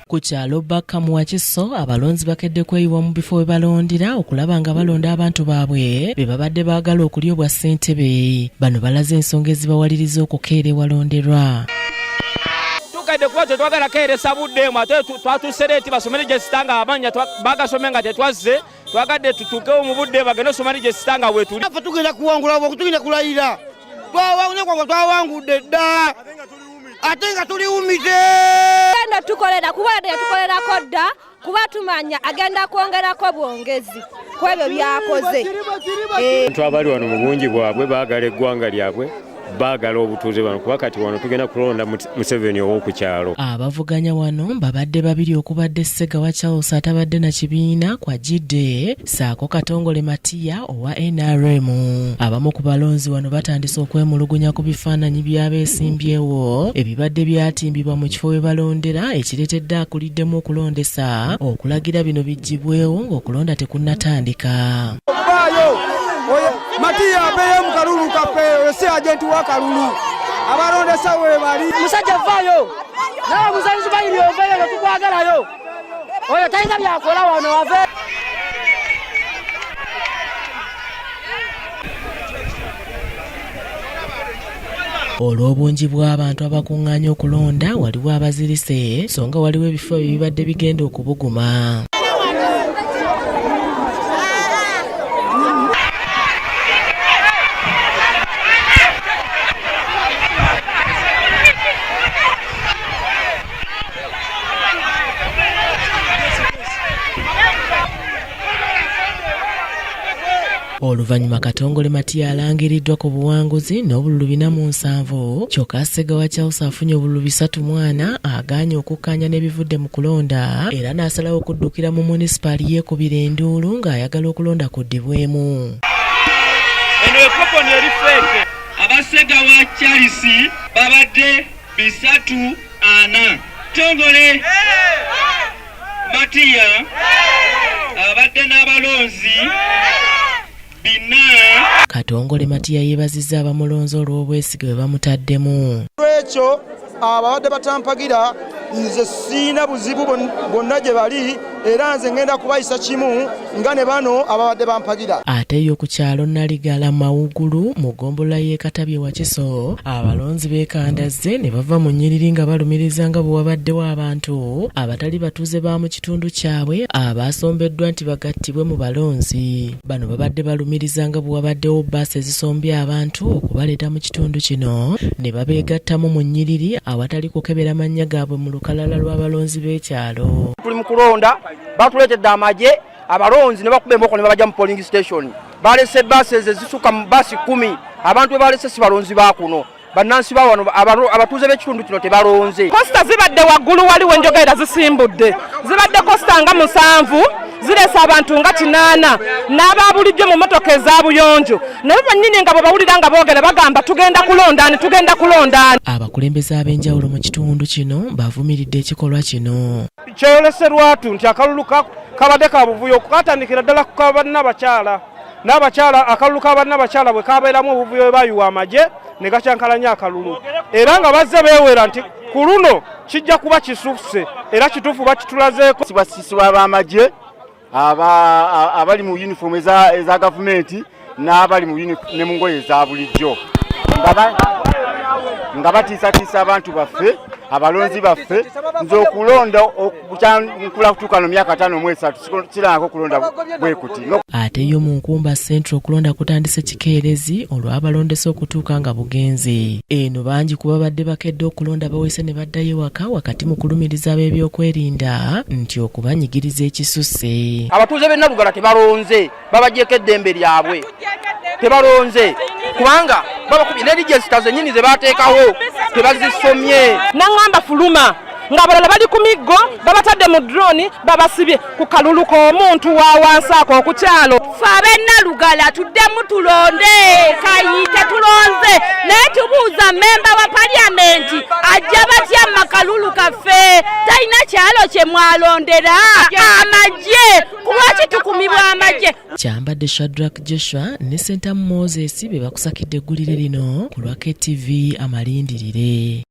Ku kyalo Bakka mu Wakiso abalonzi bakedde kweyiwa mu bifo we balondera okulaba nga balonda abantu baabwe be babadde baagala okulyobwa ssentebe. Bano balaze ensonga ezibawaliriza okukeera ewalonderwa. Tukadde kuba tetwagala keeresa buddeemu ate twatusereeti basomere gye sitanga amanya bagasome nga tetwazze twagadde tutuukewo mu budde bagende osomere gye sitanga weetuli. Ffe tugenda kuwangula tugenda kulayira twawangudde dda ate nga tuliwumize. Agenda tukolera kuba tukolerako dda kuba tumanya agenda kwongerako bwongezi ku ebyo byakoze. Abantu abali wano mu bungi bwabwe baagala eggwanga lyabwe baagala obutuuze bano kuba kati wano tugenda kulonda Museveni ow'oku kyalo. Abavuganya wano babadde babiri okubadde Ssegawa Charles atabadde na kibiina kwajjidde ssaako Katongole Matiya owa NRM. Abamu ku balonzi wano batandise okwemulugunya ku bifaananyi by'abeesimbyewo ebibadde byatimbibwa mu kifo we balondera ekireetedde akuliddemu okulondesa okulagira bino biggibwewo ng'okulonda tekunnatandika. Matiya abeeye mu kalulu kaffe si agenti wa kalulu abalondesa we bali musajja vaayo nawe musanyusi bayiri oveeyo nga tukwagalayo oyo talina byakola wano wave. Olw'obungi bw'abantu abakuŋŋaanya okulonda waliwo abazirise so nga waliwo ebifo ebibadde bigenda okubuguma. Oluvannyuma Katongole Matiya alangiriddwa ku buwanguzi n'obululu 47 kyokka Ssegawa Charles afunye obululu 34 agaanye okukkaanya n'ebivudde mu kulonda era n'asalawo okuddukira mu munisipaali yeekubira enduulu ng'ayagala okulonda kuddibwemu. Eno ekkopo eri ffeeke aba Ssegawa Charles babadde 340. Katongole Matiya abadde n'abalonzi Katongole Matiya yeebazizza abamulonzi olw'obwesige bwe bamutaddemu. Lwekyo ababadde batampagira nze siina buzibu bonna gye bali era nze ngenda kubayisa kimu nga ne bano ababadde bampagira. Ate yo ku kyalo Naligala Mawugulu mu ggombolola y'e Katabye Wakiso abalonzi beekandazze ne bava mu nnyiriri nga balumiriza nga bwe wabaddewo abantu abatali batuuze ba mu kitundu kyabwe abaasombeddwa nti bagattibwe mu balonzi. Bano babadde balumiriza nga bwe wabaddewo bbaasi ezisombye abantu okubaleeta mu kitundu kino ne babeegattamu mu nnyiriri awatali kukebera mannya gaabwe mu lukalala lw'abalonzi b'ekyalo. Tuli mu kulonda batuleetedde amagye abalonzi ne bakuba emboko ne babajja mu polling station. Balese bbaasi ezisuka mu bbaasi 10 abantu be balese si balonzi ba kuno bannansi ba wano abatuuze b'ekitundu kino tebalonze. Kosta zibadde waggulu waliwo enjogera zisimbudde zibadde kosta nga 7 ziresa abantu nga 8 n'ababulijjo mu motoka ezabuyonjo naye bannyini nga bwe bawulira nga boogera bagamba tugenda kulondaani. Abakulembeze ab'enjawulo mu kitundu kino bavumiridde ekikolwa kino. Kyeyolese lwatu nti akalulu kabadde ka buvuyo katandikira ddala ku n'abakyala akalulu n'abakyala bwe kabeeramu obuvuyo bwe bayiwa amagye ne gakyankalanya akalulu era nga bazze beewera nti ku luno kijja kuba kisuse era kituufu bakitulazeeko. Basisibwa b'amagye abali mu yunifoomu eza gavumenti n'abali ne mu ngoye eza bulijjo nga batiisatiisa abantu baffe abalonzi baffe nze okulonda nkula kutuuka no myaka 5 mu 3 kirangako okulonda bwe kuti. Ate yo mu Nkumba Central okulonda kutandise kikeerezi olw'abalondesa okutuuka nga bugenzi. Eno bangi kuba badde bakedde okulonda bawese ne baddayo waka wakati mu kulumiriza ab'ebyokwerinda nti okubanyigiriza ekisusse. Abatuuze b'e Nalugala tebalonze babaggyeko eddembe lyabwe tebalonze kubanga babakubye ne register zennyini ze baateekawo tebazisomye. Naŋŋamba fuluma ng'abalala bali ku miggo babatadde mu drone babasibye ku kalulu k'omuntu wa wansi ako ku kyalo. Ffe ab'e Nalugala tuddemu tulonde kayite tulonze naye tubuuza mmemba wa paliyamenti ajja batya mu makalulu kaffe talina kyalo kye mwalondera amagye kulwaki tukumibwa amagye. Kyambadde Shadrack Joshua ne Senta Moses be bakusakidde eggulire lino ku lwa KTV Amalindirire.